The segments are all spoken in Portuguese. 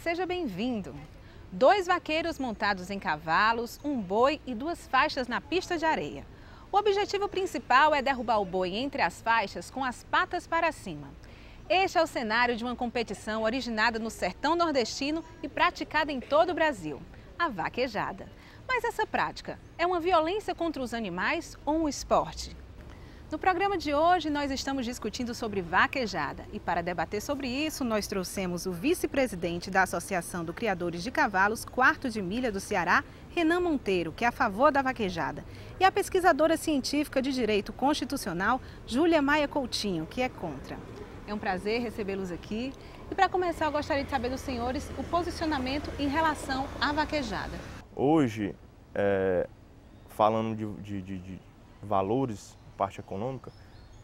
seja bem-vindo. 2 vaqueiros montados em cavalos, um boi e 2 faixas na pista de areia. O objetivo principal é derrubar o boi entre as faixas com as patas para cima. Este é o cenário de uma competição originada no sertão nordestino e praticada em todo o Brasil, a vaquejada. Mas essa prática é uma violência contra os animais ou um esporte? No programa de hoje, nós estamos discutindo sobre vaquejada e para debater sobre isso, nós trouxemos o vice-presidente da Associação dos Criadores de Cavalos, Quarto de Milha do Ceará, Renan Monteiro, que é a favor da vaquejada, e a pesquisadora científica de Direito Constitucional, Júlia Maia Coutinho, que é contra. É um prazer recebê-los aqui. E para começar, eu gostaria de saber dos senhores o posicionamento em relação à vaquejada. Hoje, falando de valores, parte econômica,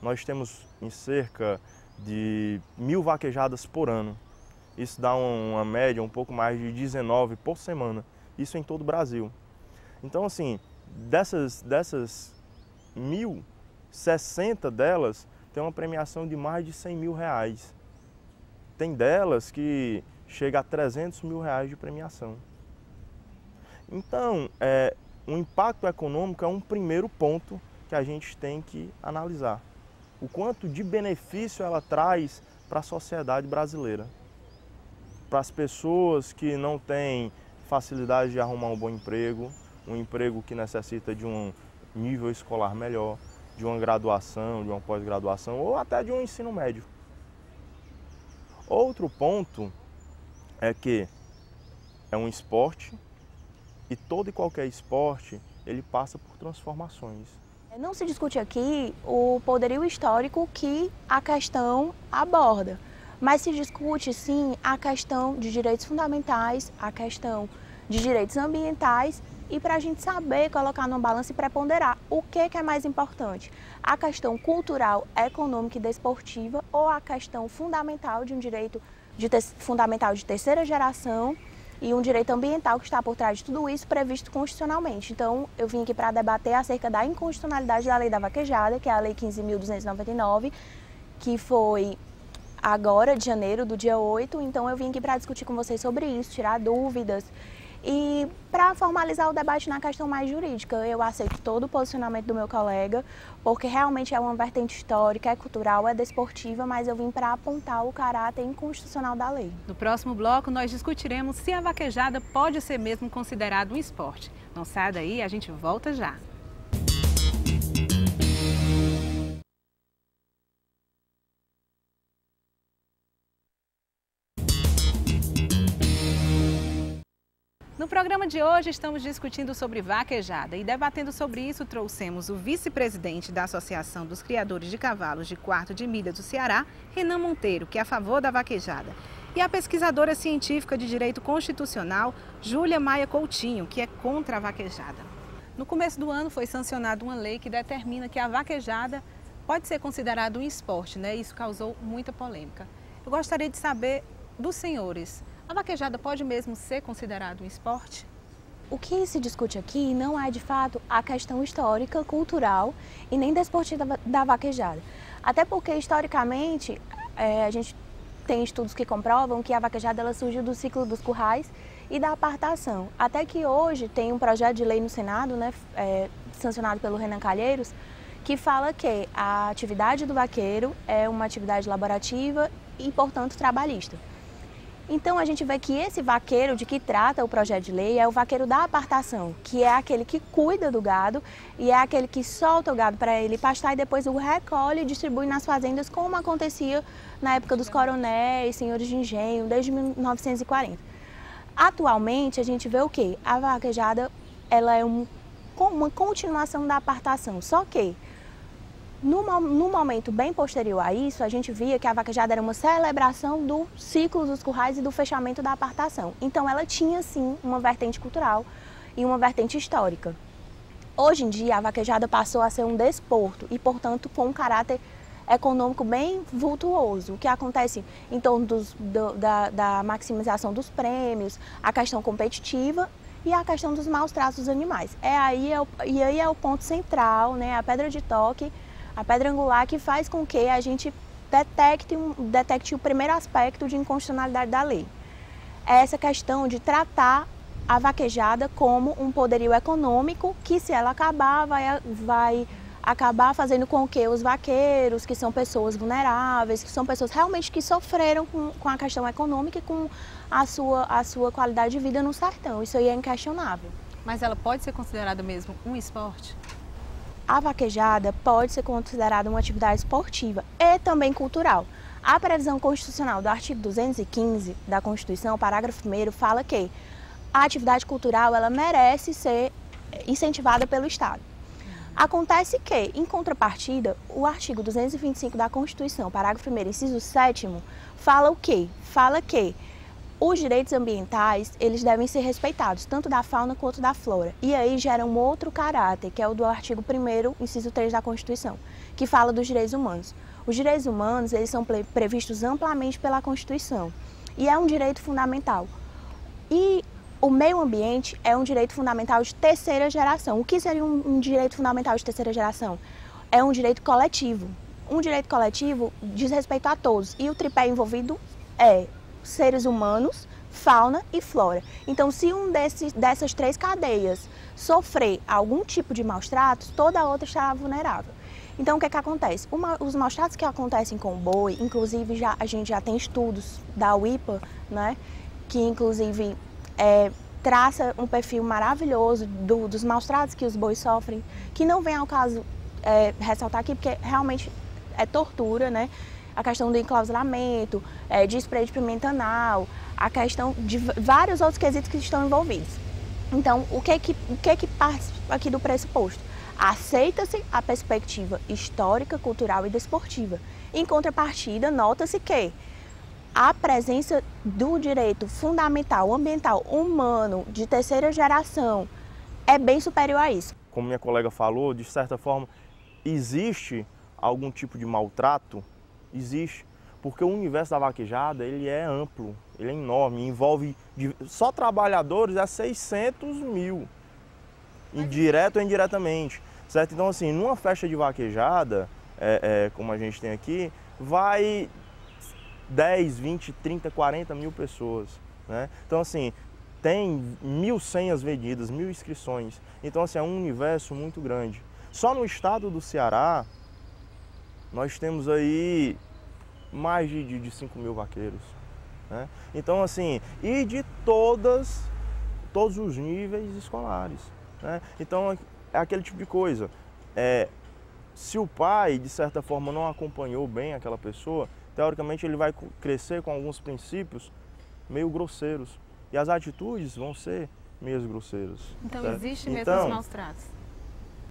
nós temos em cerca de 1.000 vaquejadas por ano. Isso dá uma média um pouco mais de 19 por semana, isso em todo o Brasil. Então, assim, dessas 1.000, 60 delas tem uma premiação de mais de 100 mil reais. Tem delas que chega a 300 mil reais de premiação. Então, o impacto econômico é um primeiro ponto que a gente tem que analisar. O quanto de benefício ela traz para a sociedade brasileira. Para as pessoas que não têm facilidade de arrumar um bom emprego, um emprego que necessita de um nível escolar melhor, de uma graduação, de uma pós-graduação ou até de um ensino médio. Outro ponto é que é um esporte e todo e qualquer esporte ele passa por transformações. Não se discute aqui o poderio histórico que a questão aborda, mas se discute sim a questão de direitos fundamentais, a questão de direitos ambientais e para a gente saber colocar numa balança e preponderar o que é mais importante, a questão cultural, econômica e desportiva ou a questão fundamental de um direito fundamental de terceira geração e um direito ambiental que está por trás de tudo isso previsto constitucionalmente. Então, eu vim aqui para debater acerca da inconstitucionalidade da lei da vaquejada, que é a lei 15.299, que foi agora de janeiro, do dia 8. Então, eu vim aqui para discutir com vocês sobre isso, tirar dúvidas. E para formalizar o debate na questão mais jurídica, eu aceito todo o posicionamento do meu colega, porque realmente é uma vertente histórica, é cultural, é desportiva, mas eu vim para apontar o caráter inconstitucional da lei. No próximo bloco, nós discutiremos se a vaquejada pode ser mesmo considerado um esporte. Não saia daí, a gente volta já. No programa de hoje estamos discutindo sobre vaquejada e debatendo sobre isso trouxemos o vice-presidente da Associação dos Criadores de Cavalos de Quarto de Milha do Ceará, Renan Monteiro, que é a favor da vaquejada, e a pesquisadora científica de Direito Constitucional, Júlia Maia Coutinho, que é contra a vaquejada. No começo do ano foi sancionada uma lei que determina que a vaquejada pode ser considerada um esporte, né? Isso causou muita polêmica. Eu gostaria de saber dos senhores, a vaquejada pode mesmo ser considerado um esporte? O que se discute aqui não é, de fato, a questão histórica, cultural e nem desportiva da vaquejada. Até porque, historicamente, a gente tem estudos que comprovam que a vaquejada ela surgiu do ciclo dos currais e da apartação. Até que hoje tem um projeto de lei no Senado, né, sancionado pelo Renan Calheiros, que fala que a atividade do vaqueiro é uma atividade laborativa e, portanto, trabalhista. Então, a gente vê que esse vaqueiro de que trata o projeto de lei é o vaqueiro da apartação, que é aquele que cuida do gado e é aquele que solta o gado para ele pastar e depois o recolhe e distribui nas fazendas, como acontecia na época dos coronéis, senhores de engenho, desde 1940. Atualmente, a gente vê o quê? A vaquejada ela é uma continuação da apartação, só que no momento bem posterior a isso, a gente via que a vaquejada era uma celebração do ciclo dos currais e do fechamento da apartação. Então, ela tinha, sim, uma vertente cultural e uma vertente histórica. Hoje em dia, a vaquejada passou a ser um desporto e, portanto, com um caráter econômico bem vultuoso. O que acontece em torno da maximização dos prêmios, a questão competitiva e a questão dos maus tratos dos animais. Aí é o ponto central, né, a pedra de toque, a pedra angular que faz com que a gente detecte o primeiro aspecto de inconstitucionalidade da lei. é essa questão de tratar a vaquejada como um poderio econômico que, se ela acabar, vai acabar fazendo com que os vaqueiros, que são pessoas vulneráveis, que são pessoas realmente que sofreram com a questão econômica e com a sua qualidade de vida no sertão. Isso aí é inquestionável. Mas ela pode ser considerada mesmo um esporte? A vaquejada pode ser considerada uma atividade esportiva e também cultural. A previsão constitucional do artigo 215 da Constituição, parágrafo 1º, fala que a atividade cultural ela merece ser incentivada pelo Estado. Acontece que, em contrapartida, o artigo 225 da Constituição, parágrafo 1º, inciso 7º, fala o quê? Fala que os direitos ambientais, eles devem ser respeitados, tanto da fauna quanto da flora. E aí gera um outro caráter, que é o do artigo 1º, inciso 3 da Constituição, que fala dos direitos humanos. Os direitos humanos, eles são previstos amplamente pela Constituição e é um direito fundamental. E o meio ambiente é um direito fundamental de terceira geração. O que seria um direito fundamental de terceira geração? É um direito coletivo. Um direito coletivo diz respeito a todos. E o tripé envolvido é seres humanos, fauna e flora. Então, se dessas três cadeias sofrer algum tipo de maus tratos, toda a outra estará vulnerável. Então, o que acontece? Os maus tratos que acontecem com o boi, inclusive a gente já tem estudos da UIPA, né, que inclusive traça um perfil maravilhoso dos maus tratos que os bois sofrem, que não vem ao caso ressaltar aqui, porque realmente é tortura, né? A questão do enclausuramento, de spray de pimenta anal, a questão de vários outros quesitos que estão envolvidos. Então, o que parte aqui do pressuposto? Aceita-se a perspectiva histórica, cultural e desportiva. Em contrapartida, nota-se que a presença do direito fundamental, ambiental, humano, de terceira geração, é bem superior a isso. Como minha colega falou, de certa forma, existe algum tipo de maltrato? Existe, porque o universo da vaquejada ele é amplo, ele é enorme, envolve só trabalhadores é 600 mil, direto ou indiretamente, certo? Então assim, numa festa de vaquejada, como a gente tem aqui, vai 10, 20, 30, 40 mil pessoas, né? Então assim, tem 1.000 senhas vendidas, 1.000 inscrições, então assim, é um universo muito grande. Só no estado do Ceará, nós temos aí mais de 5 mil vaqueiros, né? Então assim, e de todos os níveis escolares, né? Então é aquele tipo de coisa, se o pai de certa forma não acompanhou bem aquela pessoa, teoricamente ele vai crescer com alguns princípios meio grosseiros e as atitudes vão ser meio grosseiras. Então certo? existe mesmo os maus tratos?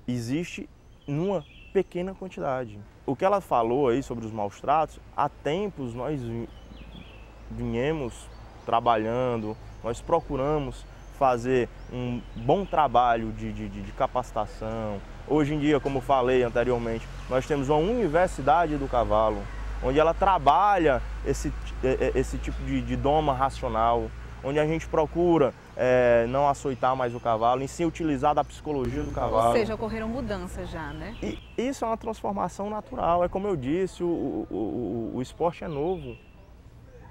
Existe numa pequena quantidade. O que ela falou aí sobre os maus tratos, há tempos nós viemos trabalhando, nós procuramos fazer um bom trabalho de capacitação. Hoje em dia, como falei anteriormente, nós temos uma universidade do cavalo, onde ela trabalha esse tipo de doma racional, onde a gente procura não açoitar mais o cavalo, em si utilizar da psicologia do cavalo. Ou seja, ocorreram mudanças já, né? E isso é uma transformação natural, é como eu disse, o esporte é novo,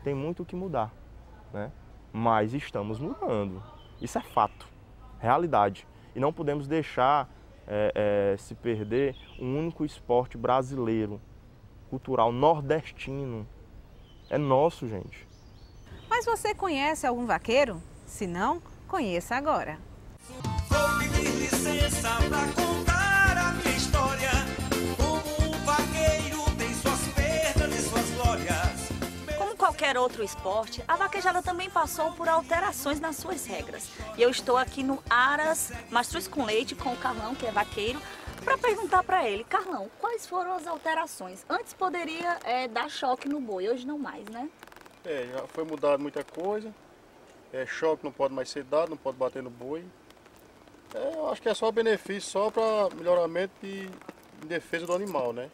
tem muito o que mudar, né? Mas estamos mudando, isso é fato, realidade. E não podemos deixar se perder um único esporte brasileiro, cultural, nordestino, é nosso, gente. Mas você conhece algum vaqueiro? Se não, conheça agora. Vou pedir licença pra contar a minha história. Como um vaqueiro tem suas perdas e suas glórias. Como qualquer outro esporte, a vaquejada também passou por alterações nas suas regras. E eu estou aqui no Aras Mastruz com Leite com o Carlão, que é vaqueiro, para perguntar para ele, Carlão, quais foram as alterações? Antes poderia dar choque no boi, hoje não mais, né? Já foi mudado muita coisa. Choque não pode mais ser dado, não pode bater no boi. Eu acho que é só benefício, só para melhoramento e defesa do animal, né?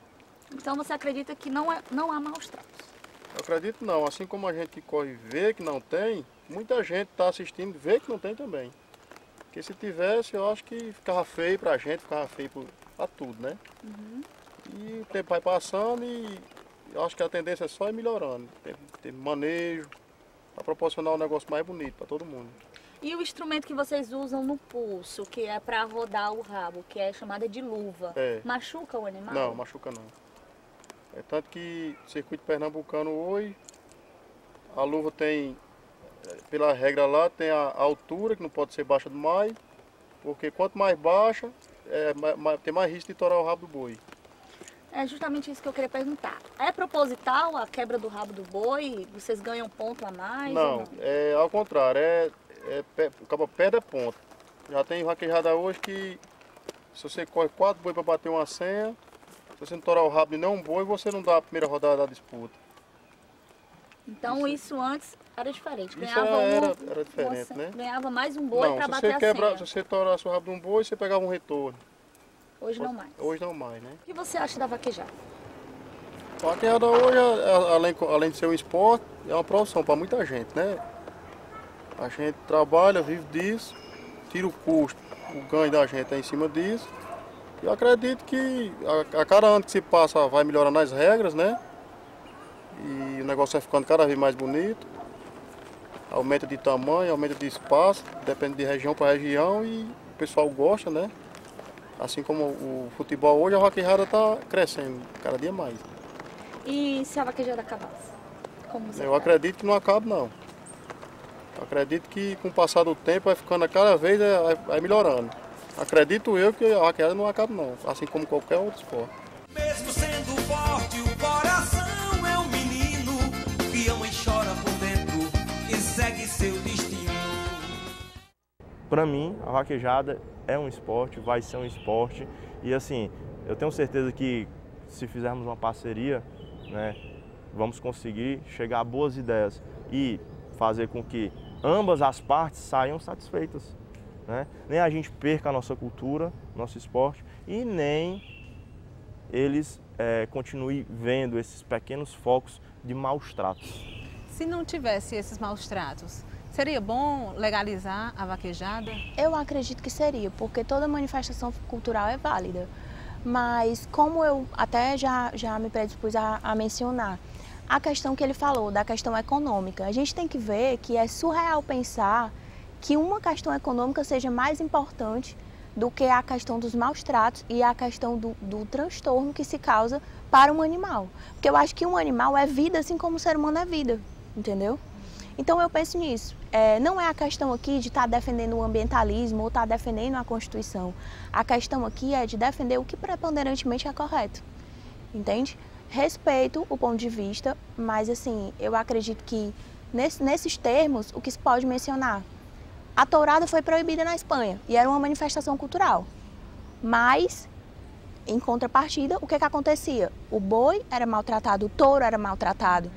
Então você acredita que não há maus tratos? Eu acredito não, assim como a gente que corre vê que não tem, muita gente está assistindo vê que não tem também. Porque se tivesse, eu acho que ficava feio pra gente, ficava feio pra tudo, né? Uhum. E o tempo vai passando e eu acho que a tendência é só ir melhorando. Tem manejo, para proporcionar um negócio mais bonito para todo mundo. E o instrumento que vocês usam no pulso, que é para rodar o rabo, que é chamada de luva, machuca o animal? Não, machuca não. É tanto que o circuito pernambucano hoje, a luva tem, pela regra lá, tem a altura, que não pode ser baixa demais, porque quanto mais baixa, tem mais risco de torar o rabo do boi. É justamente isso que eu queria perguntar. É proposital a quebra do rabo do boi? Vocês ganham ponto a mais? Não, é ao contrário, acaba perde a ponta. Já tem vaquejada hoje que se você corre 4 boi para bater uma senha, se você não torar o rabo de nenhum boi, você não dá a primeira rodada da disputa. Então isso antes era diferente. Isso era diferente, né? Ganhava mais um boi para bater a senha. Se você torasse o rabo de um boi, você pegava um retorno. Hoje não mais. Hoje não mais, né? O que você acha da vaquejada? A vaquejada hoje, além de ser um esporte, é uma profissão para muita gente, né? A gente trabalha, vive disso, tira o custo, o ganho da gente é em cima disso. Eu acredito que a cada ano que se passa vai melhorando as regras, né? E o negócio vai ficando cada vez mais bonito. Aumenta de tamanho, aumenta de espaço, depende de região para região e o pessoal gosta, né? Assim como o futebol hoje, a vaquejada está crescendo cada dia mais. E se a vaquejada acabasse? Como você Eu acredito que não acaba, não. Eu acredito que com o passar do tempo vai ficando cada vez vai melhorando. Acredito eu que a vaquejada não acaba, não. Assim como qualquer outro esporte. Mesmo sendo forte, o coração é um menino que ama e chora por dentro e segue seu destino. Para mim, a vaquejada é um esporte, vai ser um esporte e assim, eu tenho certeza que se fizermos uma parceria, né, vamos conseguir chegar a boas ideias e fazer com que ambas as partes saiam satisfeitas, né? Nem a gente perca a nossa cultura, nosso esporte e nem eles continuem vendo esses pequenos focos de maus tratos. Se não tivesse esses maus tratos, seria bom legalizar a vaquejada? Eu acredito que seria, porque toda manifestação cultural é válida. Mas como eu até já me predispus a mencionar, a questão que ele falou, da questão econômica, a gente tem que ver que é surreal pensar que uma questão econômica seja mais importante do que a questão dos maus tratos e a questão do transtorno que se causa para um animal. Porque eu acho que um animal é vida assim como o ser humano é vida, entendeu? Então eu penso nisso. Não é a questão aqui de estar defendendo o ambientalismo ou estar defendendo a Constituição. A questão aqui é de defender o que preponderantemente é correto, entende? Respeito o ponto de vista, mas assim, eu acredito que nesses termos, o que se pode mencionar? A tourada foi proibida na Espanha e era uma manifestação cultural. Mas, em contrapartida, o que acontecia? O boi era maltratado, o touro era maltratado.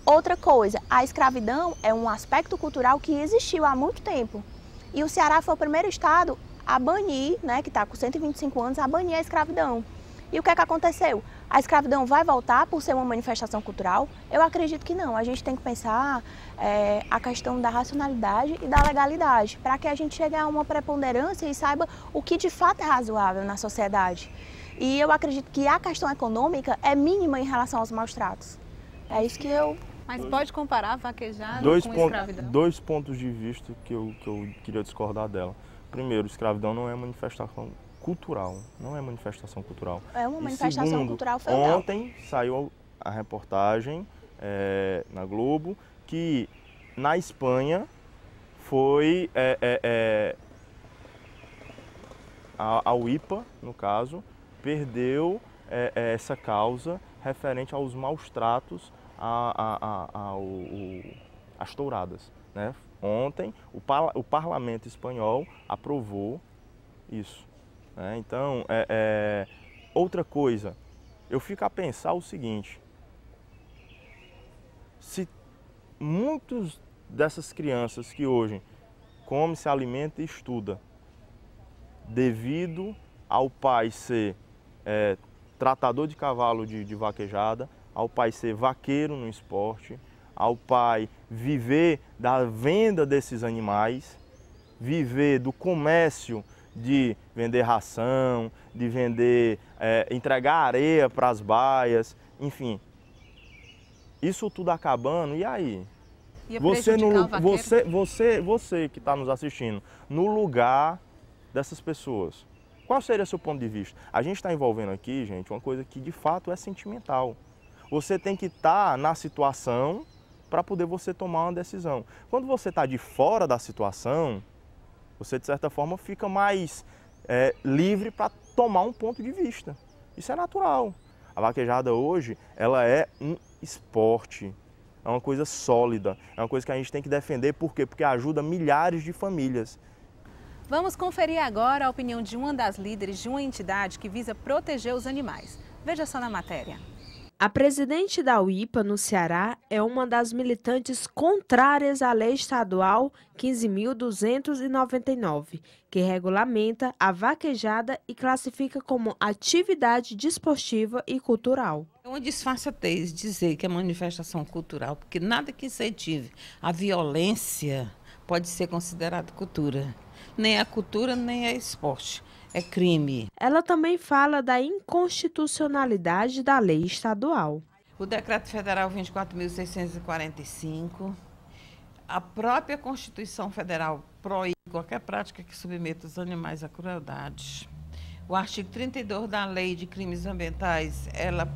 Outra coisa, a escravidão é um aspecto cultural que existiu há muito tempo. E o Ceará foi o primeiro estado a banir, né, que está com 125 anos, a banir a escravidão. E o que aconteceu? A escravidão vai voltar por ser uma manifestação cultural? Eu acredito que não. A gente tem que pensar a questão da racionalidade e da legalidade, para que a gente chegue a uma preponderância e saiba o que de fato é razoável na sociedade. E eu acredito que a questão econômica é mínima em relação aos maus tratos. É isso que eu... Mas pode comparar vaquejada com escravidão? Dois pontos de vista que eu queria discordar dela. Primeiro, escravidão não é manifestação cultural, não é manifestação cultural. É uma manifestação segundo, cultural feudal. Ontem saiu a reportagem na Globo que na Espanha foi a UIPA, no caso, perdeu essa causa referente aos maus tratos às touradas, né? Ontem o parlamento espanhol aprovou isso. Então, outra coisa, eu fico a pensar o seguinte: se muitas dessas crianças que hoje come, se alimenta e estuda, devido ao pai ser tratador de cavalo de vaquejada, ao pai ser vaqueiro no esporte, ao pai viver da venda desses animais, viver do comércio de vender ração, de vender, entregar areia para as baias, enfim. Isso tudo acabando, e aí? Ia prejudicar o vaqueiro? Você que está nos assistindo, no lugar dessas pessoas, qual seria seu ponto de vista? A gente está envolvendo aqui, gente, uma coisa que de fato é sentimental. Você tem que estar na situação para poder você tomar uma decisão. Quando você está de fora da situação, você de certa forma fica mais livre para tomar um ponto de vista. Isso é natural. A vaquejada hoje, ela é um esporte, é uma coisa sólida, é uma coisa que a gente tem que defender. Por quê? Porque ajuda milhares de famílias. Vamos conferir agora a opinião de uma das líderes de uma entidade que visa proteger os animais. Veja só na matéria. A presidente da UIPA no Ceará é uma das militantes contrárias à Lei Estadual 15.299, que regulamenta a vaquejada e classifica como atividade desportiva e cultural. É uma disfarçatez dizer que é manifestação cultural, porque nada que incentive a violência pode ser considerado cultura. Nem é cultura, nem é esporte. É crime. Ela também fala da inconstitucionalidade da lei estadual. O Decreto Federal 24.645, a própria Constituição Federal proíbe qualquer prática que submeta os animais à crueldade. O artigo 32 da Lei de Crimes Ambientais, ela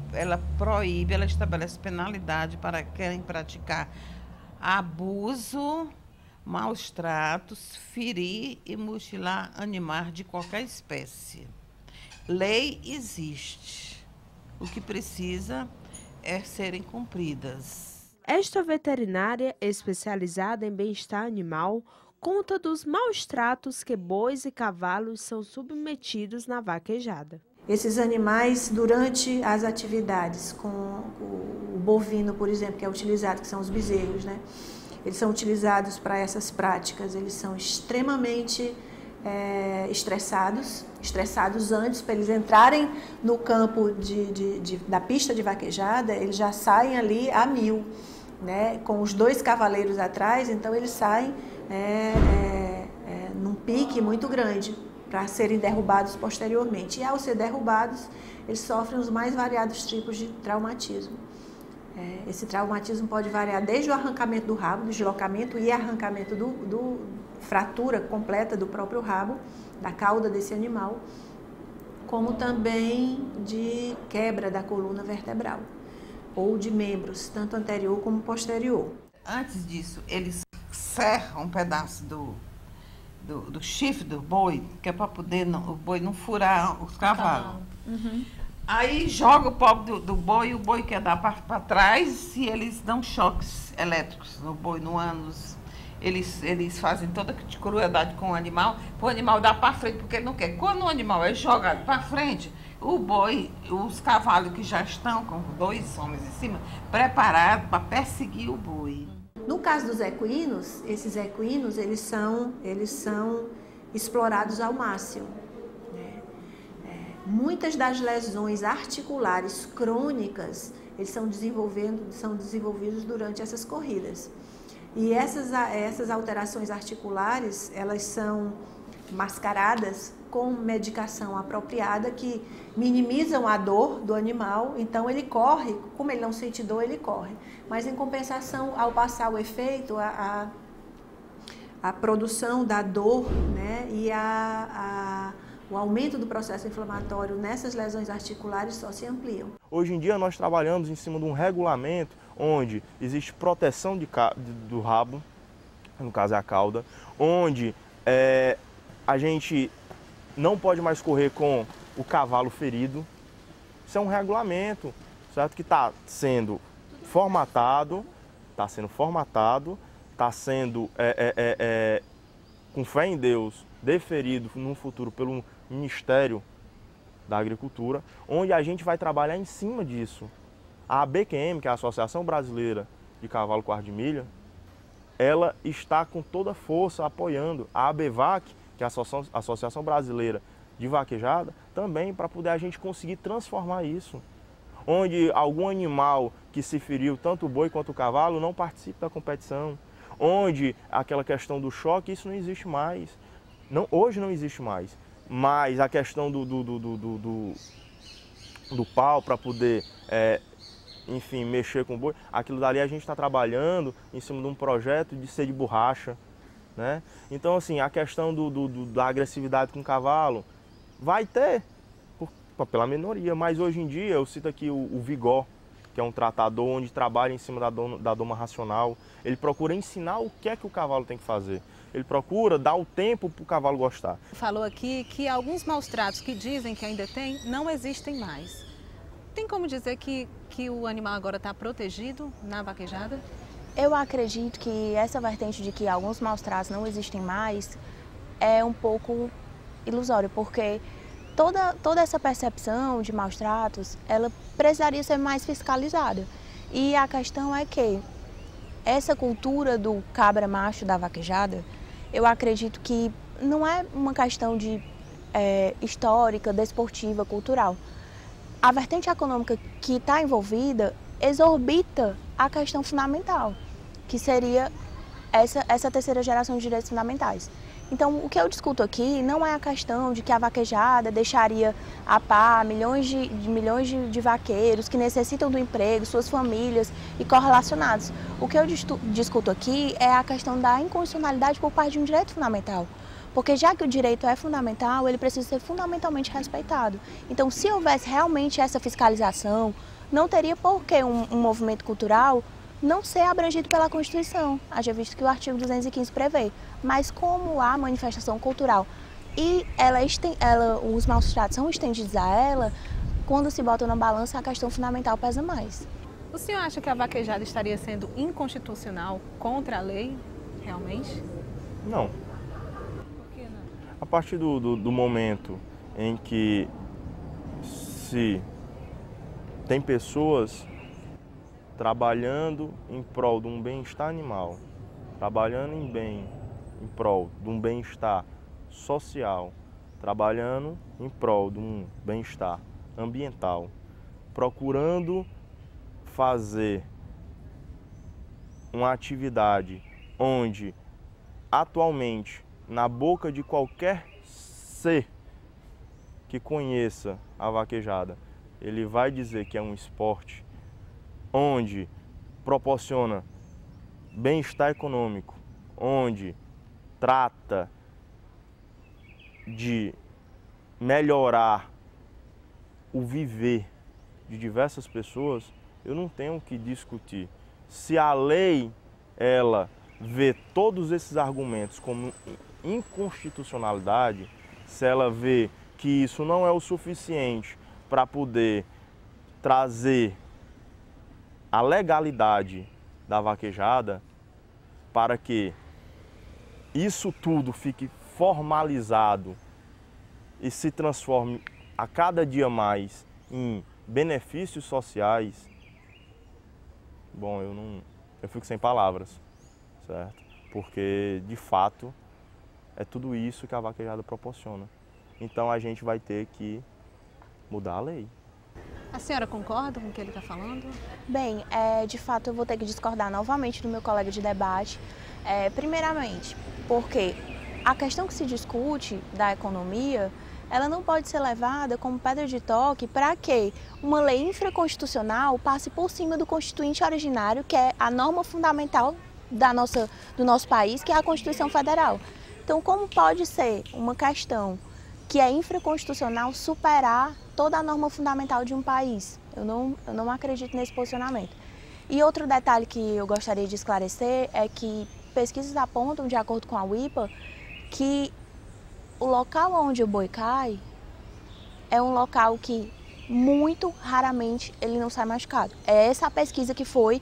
proíbe, ela estabelece penalidade para quem praticar abuso, maus tratos, ferir e mutilar animais de qualquer espécie. Lei existe. O que precisa é serem cumpridas. Esta veterinária especializada em bem-estar animal conta dos maus tratos que bois e cavalos são submetidos na vaquejada. Esses animais, durante as atividades, com o bovino, por exemplo, que é utilizado, que são os bezerros, né? Eles são utilizados para essas práticas, eles são extremamente estressados antes, para eles entrarem no campo da pista de vaquejada, eles já saem ali a 1000, né? Com os 2 cavaleiros atrás, então eles saem num pique muito grande para serem derrubados posteriormente. E ao ser derrubados, eles sofrem os mais variados tipos de traumatismo. Esse traumatismo pode variar desde o arrancamento do rabo, deslocamento e arrancamento fratura completa do próprio rabo, da cauda desse animal, como também de quebra da coluna vertebral ou de membros, tanto anterior como posterior. Antes disso, eles serram um pedaço do chifre do boi, que é para poder o boi não furar os cavalos. Uhum. Aí joga o pobre do boi, o boi quer dar para trás e eles dão choques elétricos no boi, no ânus. Eles fazem toda a crueldade com o animal, para o animal dar para frente, porque ele não quer. Quando o animal é jogado para frente, o boi, os cavalos que já estão com 2 homens em cima, preparados para perseguir o boi. No caso dos equinos, esses equinos, eles são explorados ao máximo. Muitas das lesões articulares crônicas, eles são desenvolvidos durante essas corridas. E essas alterações articulares, elas são mascaradas com medicação apropriada que minimizam a dor do animal. Então ele corre, como ele não sente dor, ele corre. Mas em compensação, ao passar o efeito, a produção da dor, né, e o aumento do processo inflamatório nessas lesões articulares só se ampliam. Hoje em dia nós trabalhamos em cima de um regulamento onde existe proteção do rabo, no caso é a cauda, onde a gente não pode mais correr com o cavalo ferido. Isso é um regulamento, certo? Que está sendo formatado, está sendo com fé em Deus, deferido no futuro pelo Ministério da Agricultura, onde a gente vai trabalhar em cima disso. A ABQM, que é a Associação Brasileira de Cavalo Quarto de Milha, ela está com toda a força apoiando a ABVAC, que é a Associação Brasileira de Vaquejada, também para poder a gente conseguir transformar isso. Onde algum animal que se feriu, tanto o boi quanto o cavalo, não participe da competição. Onde aquela questão do choque, isso não existe mais. Hoje não existe mais. Mas a questão do pau para poder enfim, mexer com o boi, aquilo dali a gente está trabalhando em cima de um projeto de ser de borracha, né? Então, assim, a questão da agressividade com o cavalo vai ter pela minoria, mas hoje em dia eu cito aqui o Vigor, que é um tratador onde trabalha em cima da doma racional. Ele procura ensinar o que é que o cavalo tem que fazer. Ele procura dar o tempo para o cavalo gostar. Falou aqui que alguns maus tratos que dizem que ainda tem, não existem mais. Tem como dizer que o animal agora está protegido na vaquejada? Eu acredito que essa vertente de que alguns maus tratos não existem mais é um pouco ilusório, porque toda essa percepção de maus tratos, ela precisaria ser mais fiscalizada. E a questão é que essa cultura do cabra macho da vaquejada, eu acredito que não é uma questão de histórica, desportiva, cultural. A vertente econômica que está envolvida exorbita a questão fundamental, que seria essa terceira geração de direitos fundamentais. Então, o que eu discuto aqui não é a questão de que a vaquejada deixaria a par milhões de vaqueiros que necessitam do emprego, suas famílias e correlacionados. O que eu discuto aqui é a questão da inconstitucionalidade por parte de um direito fundamental. Porque já que o direito é fundamental, ele precisa ser fundamentalmente respeitado. Então, se houvesse realmente essa fiscalização, não teria por que um movimento cultural não ser abrangido pela Constituição, haja visto que o artigo 215 prevê. Mas como há manifestação cultural e os maus tratos são estendidos a ela, quando se bota na balança, a questão fundamental pesa mais. O senhor acha que a vaquejada estaria sendo inconstitucional, contra a lei, realmente? Não. A partir do momento em que se tem pessoas trabalhando em prol de um bem-estar animal, trabalhando em prol de um bem-estar social, trabalhando em prol de um bem-estar ambiental, procurando fazer uma atividade onde atualmente na boca de qualquer ser que conheça a vaquejada, ele vai dizer que é um esporte onde proporciona bem-estar econômico, onde trata de melhorar o viver de diversas pessoas, eu não tenho que discutir. Se a lei, ela vê todos esses argumentos como inconstitucionalidade, se ela vê que isso não é o suficiente para poder trazer a legalidade da vaquejada, para que isso tudo fique formalizado e se transforme a cada dia mais em benefícios sociais, bom, eu fico sem palavras, certo? Porque, de fato, é tudo isso que a vaquejada proporciona. Então, a gente vai ter que mudar a lei. A senhora concorda com o que ele está falando? Bem, de fato, eu vou ter que discordar novamente do meu colega de debate. Primeiramente, porque a questão que se discute da economia, ela não pode ser levada como pedra de toque para que uma lei infraconstitucional passe por cima do constituinte originário, que é a norma fundamental do nosso país, que é a Constituição Federal. Então, como pode ser uma questão que é infraconstitucional superar toda a norma fundamental de um país? Eu não acredito nesse posicionamento. E outro detalhe que eu gostaria de esclarecer é que pesquisas apontam, de acordo com a UIPA, que o local onde o boi cai é um local que muito raramente ele não sai machucado. É essa a pesquisa que foi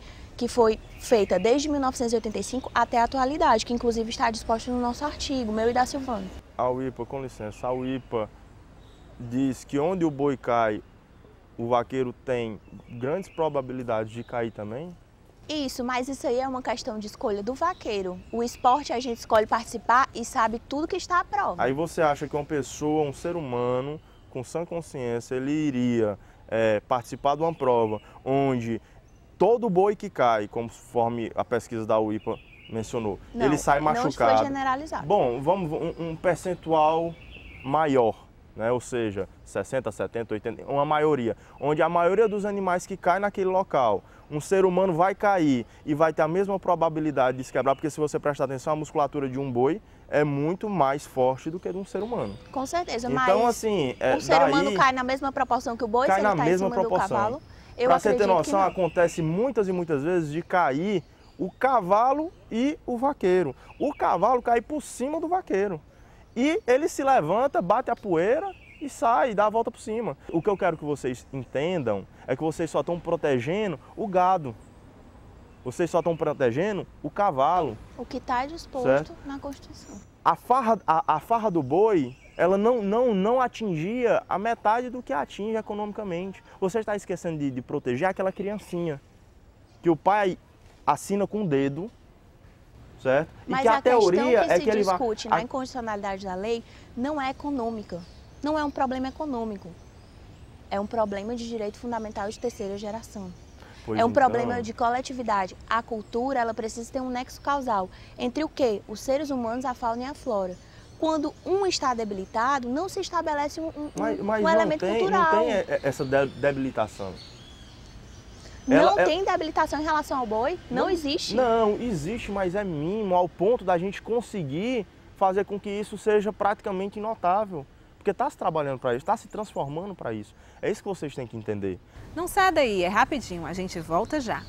feita desde 1985 até a atualidade, que inclusive está disposta no nosso artigo, meu e da Silvana. A UIPA, com licença, a UIPA diz que onde o boi cai, o vaqueiro tem grandes probabilidades de cair também? Isso, mas isso aí é uma questão de escolha do vaqueiro. O esporte a gente escolhe participar e sabe tudo que está à prova. Aí você acha que uma pessoa, um ser humano, com sã consciência, ele iria participar de uma prova onde todo boi que cai, conforme a pesquisa da UIPA mencionou, não, ele sai machucado? Não foi generalizado. Bom, vamos um percentual maior, né? Ou seja, 60, 70, 80, uma maioria, onde a maioria dos animais que caem naquele local, um ser humano vai cair e vai ter a mesma probabilidade de se quebrar, porque se você prestar atenção, a musculatura de um boi é muito mais forte do que de um ser humano. Com certeza, então, mas assim, o ser humano cai na mesma proporção que o boi, cai se ele na está em mesma cima proporção. do cavalo? Para você ter noção, acontece muitas e muitas vezes de cair o cavalo e o vaqueiro. O cavalo cai por cima do vaqueiro. E ele se levanta, bate a poeira e sai, dá a volta por cima. O que eu quero que vocês entendam é que vocês só estão protegendo o gado. Vocês só estão protegendo o cavalo. O que está disposto certo? Na Constituição. A farra do boi, ela não atingia a metade do que atinge economicamente. Você está esquecendo de proteger aquela criancinha que o pai assina com o dedo, certo? Mas e que a teoria questão que é que ele vai... se discute na inconstitucionalidade da lei não é econômica. Não é um problema econômico. É um problema de direito fundamental de terceira geração. Pois é um então... problema de coletividade. A cultura, ela precisa ter um nexo causal entre o quê? Os seres humanos, a fauna e a flora. Quando um está debilitado, não se estabelece um elemento cultural. Não tem essa debilitação. Não tem debilitação em relação ao boi? Não existe? Não, existe, mas é mínimo, ao ponto da gente conseguir fazer com que isso seja praticamente inotável. Porque está se trabalhando para isso, está se transformando para isso. É isso que vocês têm que entender. Não sai daí, é rapidinho, a gente volta já.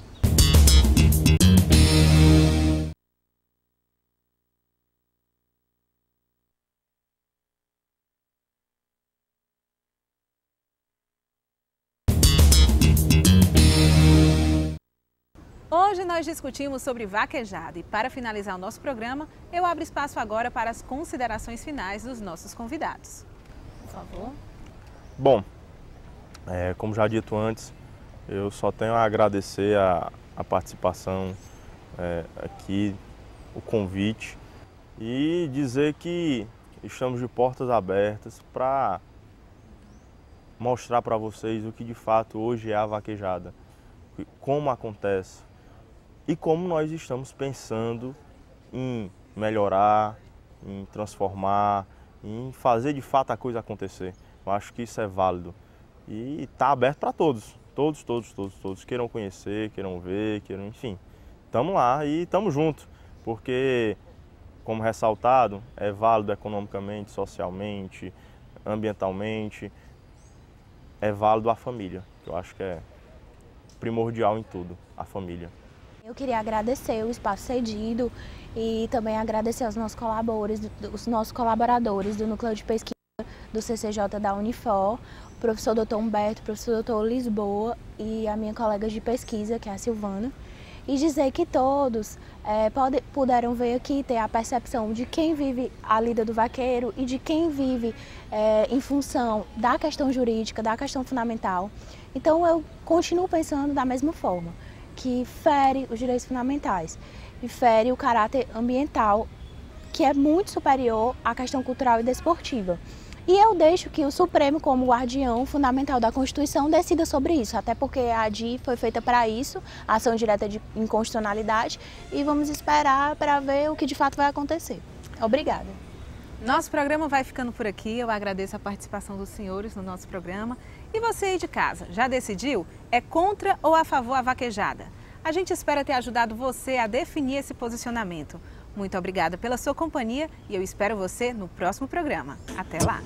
Hoje nós discutimos sobre vaquejada e para finalizar o nosso programa, eu abro espaço agora para as considerações finais dos nossos convidados. Por favor. Bom, como já dito antes, eu só tenho a agradecer a participação aqui, o convite e dizer que estamos de portas abertas para mostrar para vocês o que de fato hoje é a vaquejada, como acontece e como nós estamos pensando em melhorar, em transformar, em fazer de fato a coisa acontecer. Eu acho que isso é válido e está aberto para todos, todos, queiram conhecer, queiram ver, enfim. Estamos lá e estamos juntos, porque, como ressaltado, é válido economicamente, socialmente, ambientalmente, é válido a família, que eu acho que é primordial em tudo, a família. Eu queria agradecer o espaço cedido e também agradecer aos nossos colaboradores do Núcleo de Pesquisa do CCJ da Unifor, o professor Dr. Humberto, o professor Dr. Lisboa e a minha colega de pesquisa, que é a Silvana, e dizer que todos puderam ver aqui, ter a percepção de quem vive a lida do vaqueiro e de quem vive em função da questão jurídica, da questão fundamental. Então eu continuo pensando da mesma forma, que fere os direitos fundamentais e fere o caráter ambiental, que é muito superior à questão cultural e desportiva. E eu deixo que o Supremo, como guardião fundamental da Constituição, decida sobre isso, até porque a ADI foi feita para isso, a ação direta de inconstitucionalidade, e vamos esperar para ver o que de fato vai acontecer. Obrigada. Nosso programa vai ficando por aqui, eu agradeço a participação dos senhores no nosso programa. E você aí de casa, já decidiu? É contra ou a favor a vaquejada? A gente espera ter ajudado você a definir esse posicionamento. Muito obrigada pela sua companhia e eu espero você no próximo programa. Até lá!